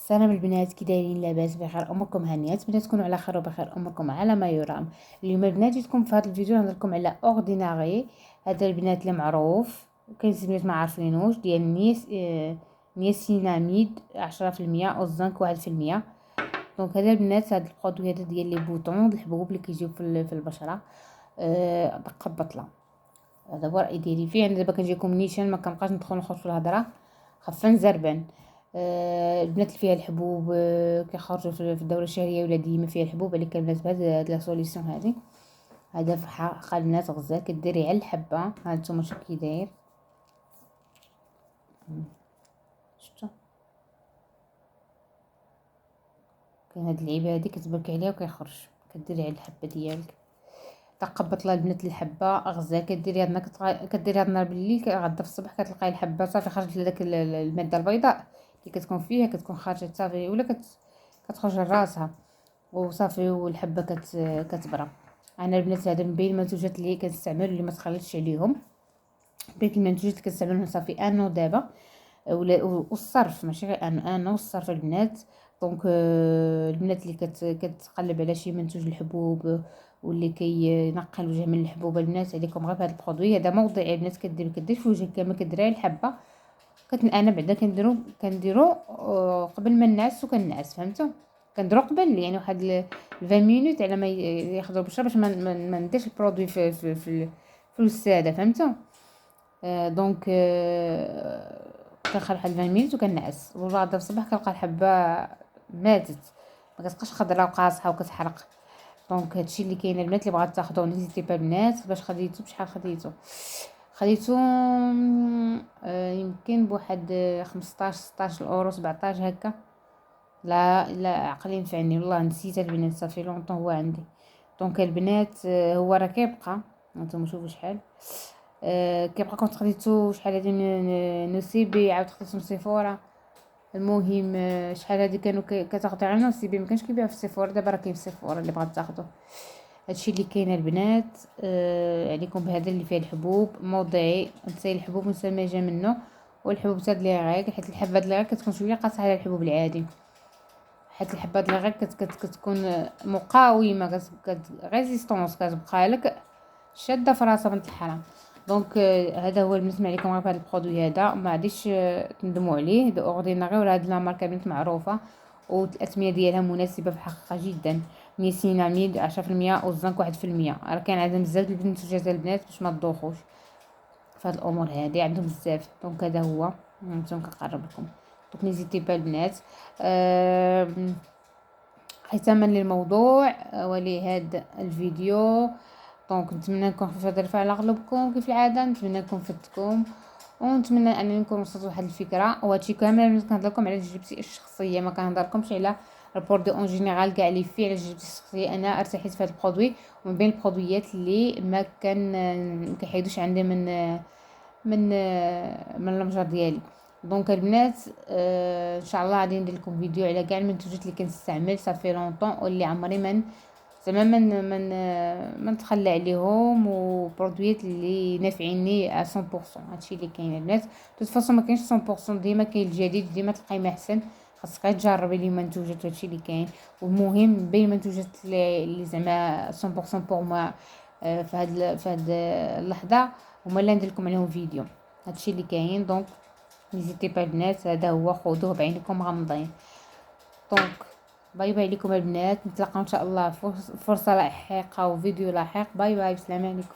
سلام البنات، كي دايرين؟ لاباس بخير؟ اموركم هانيه؟ نتمنى تكونوا على خير وبخير اموركم على ما يرام. اليوم البنات جيتكم في هذا الفيديو نهضر لكم على اورديناري. هذا البنات اللي معروف، كاين بنات ما عارفينوش، ديال نياسيناميد 10% او الزنك 1%. دونك هذا البنات، هذا البرودوي هذا ديال لي بوطون الحبوب اللي كيجيو في البشره، دقه بطله. هذا هو الراي ديالي فيه. انا دابا كنجيكم نيشان، ما كنبقاش ندخل نخرج في الهضره، خفا نزربن. البنات اللي فيها الحبوب كيخرجوا في الدوره الشهريه ولا ديما فيها الحبوب، عليك البنات بهاد لا سوليسيون هذه. هذا في حق البنات غزال، كديري على الحبه. ها نتوما شوف كي داير، شفتوا؟ كاين هاد اللعيبه هذه كتبركي عليها وكيخرج، كديري على الحبه ديالك. تقبط لها البنات الحبه غزال، كديري هاد كديري هاد النهار بالليل، غدا في الصباح كتلقاي الحبه صافي خرجت لداك الماده البيضاء اللي كتكون فيها، كتكون خارجه صافي، ولا كتخرج لراسها وصافي، والحبه كتبرى. انا البنات هذا من بين المنتوجات اللي كنستعمل، اللي ما تخلطش عليهم. بين المنتوجات اللي كنستعملهم صافي انو دابا، والصرف ماشي غير انو والصرف البنات. دونك البنات اللي كتقلب على شي منتوج الحبوب واللي كينقي الوجه من الحبوب، البنات عليكم غير بهذا البرودوي هذا موضعي. البنات كدير في وجهك كما كديري الحبه. انا بعدا كنديرو قبل ما نعس وكنعس، فهمتوا؟ كنديرو قبل يعني واحد 20 مينوت على ما ياخذوا البشره، باش ما نديرش البرودوي في الوساده، فهمتوا؟ دونك كنخلي واحد 20 مينوت وكنعس، وبعد الصباح كنلقى الحبه ماتت، ما كتبقاش خضراء وقاصحه وكتحرق. دونك هادشي اللي كاين. البنات اللي بغات تاخذوه نيزيتي با البنات. باش خديتو بشحال خديتو يمكن بواحد 15 16 اورو 17 هكا. لا عقلي نفعني والله نسيت البنات، صافي لونطون هو عندي. دونك البنات هو راه كيبقى، نتوما شوفوا شحال كيبقى. كنت خديتو شحال هادي من نسيبي، عاود خديتو من سيفورا. المهم شحال هادي كانوا كتاخدو على نسيبي، ما كانش كيبيعوا في سيفورا، دابا راه كاين في سيفورا اللي بغات تاخدو. هادشي اللي كاين البنات. عليكم بهذا اللي فيه الحبوب موضعي. نسي الحبوب مسمجه منه، والحبوب تاع ليغيك، حيت الحبه ليغيك كتكون شويه قاصحه على الحبوب العادي، حيت الحبه ليغيك كتكون مقاومه، ريزيستونس كتبقى لك شاده في راسها بنت الحرام. دونك هذا هو بالنسبه عليكم غير هذا البرودوي هذا، ما غاديش تندموا عليه. دو اورديناري، ولا هاد لا ماركه بنت معروفه، والأثمنة ديالها مناسبة في الحقيقة جدا. نيسيناميد 10% والزنك 1%. راه كان عندهم بزاف المنتوجات البنات باش ما تدوخوش في هاد الامور هادي، عندهم بزاف. دونك هذا هو نتوما كنقرب لكم. دونك نيزيتي با البنات. ختاما للموضوع ولهذا الفيديو، دونك نتمنى نكون خفيفه ظريفه على قلوبكم كيف العاده، نتمنى نكون فدتكم، ونتمنى انني نكون وصلت واحد الفكره. وهادشي كامل كنهضر لكم على تجربتي الشخصيه، ما كنهضر لكمش على البرودوي اون جينيرال كاع اللي فيه. على تجربتي الشخصيه انا ارتحيت في هذا البرودوي، ومن بين البرودويات اللي ما كيحيدوش عندي من المجر ديالي. دونك البنات ان شاء الله غادي ندير لكم فيديو على كاع المنتوجات اللي كنستعمل صافي لونطون، واللي عمري زعما من نتخلى عليهم، وبرودويات اللي نافعيني 100%. هادشي اللي كاين البنات. توتفاصون ما كاينش 100%، ديما كاين الجديد، ديما تلقاي ما احسن. خاصك غير تجربي لي منتوجات، هادشي اللي كاين. والمهم بين المنتوجات اللي زعما 100% بور ما في هاد اللحظه، هما اللي ندير لكم عليهم فيديو. هادشي اللي كاين. دونك نيزيتي با البنات، هذا هو، خذوه بعينكم غمضين. دونك باي باي لكم البنات، نتلاقاو ان شاء الله فرصه لاحقه وفيديو لاحق. باي باي، بسلام عليكم.